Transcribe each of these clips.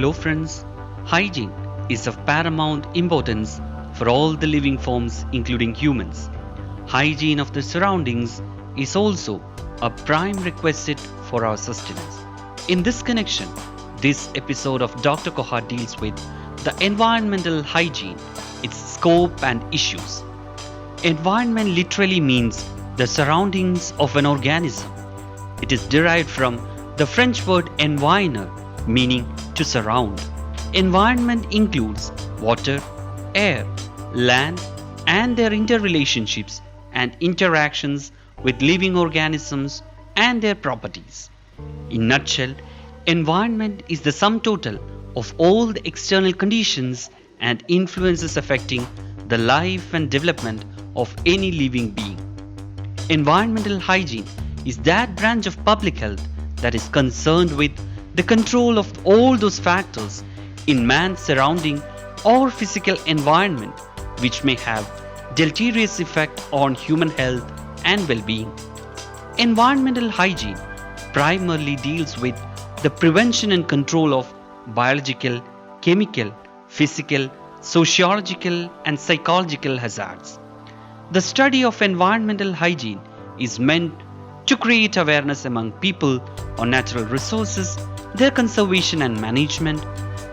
Hello friends, hygiene is of paramount importance for all the living forms including humans. Hygiene of the surroundings is also a prime requisite for our sustenance. In this connection, this episode of Dr. Koha deals with the environmental hygiene, its scope and issues. Environment literally means the surroundings of an organism. It is derived from the French word environneur, meaning to surround. Environment includes water, air, land, and their interrelationships and interactions with living organisms and their properties. In nutshell, environment is the sum total of all the external conditions and influences affecting the life and development of any living being. Environmental hygiene is that branch of public health that is concerned with the control of all those factors in man's surrounding or physical environment which may have deleterious effect on human health and well-being. Environmental hygiene primarily deals with the prevention and control of biological, chemical, physical, sociological and psychological hazards. The study of environmental hygiene is meant to create awareness among people on natural resources, their conservation and management,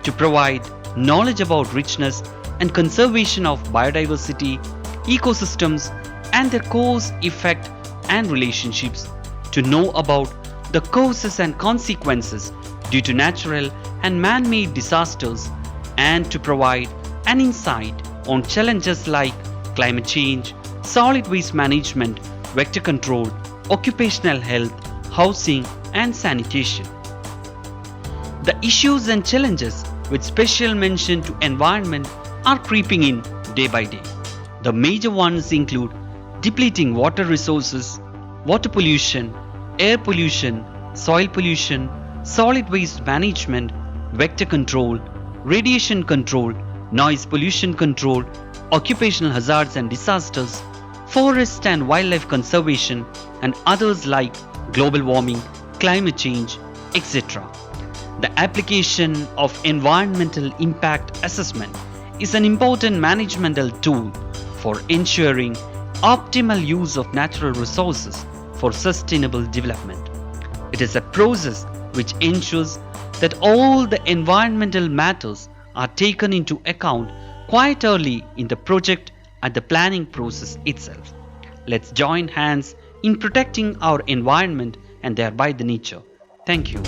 to provide knowledge about richness and conservation of biodiversity, ecosystems, and their cause, effect, and relationships, to know about the causes and consequences due to natural and man-made disasters, and to provide an insight on challenges like climate change, solid waste management, vector control, occupational health, housing, and sanitation. The issues and challenges with special mention to environment are creeping in day by day. The major ones include depleting water resources, water pollution, air pollution, soil pollution, solid waste management, vector control, radiation control, noise pollution control, occupational hazards and disasters, forest and wildlife conservation, and others like global warming, climate change, etc. The application of environmental impact assessment is an important managemental tool for ensuring optimal use of natural resources for sustainable development. It is a process which ensures that all the environmental matters are taken into account quite early in the project and the planning process itself. Let's join hands in protecting our environment and thereby the nature. Thank you.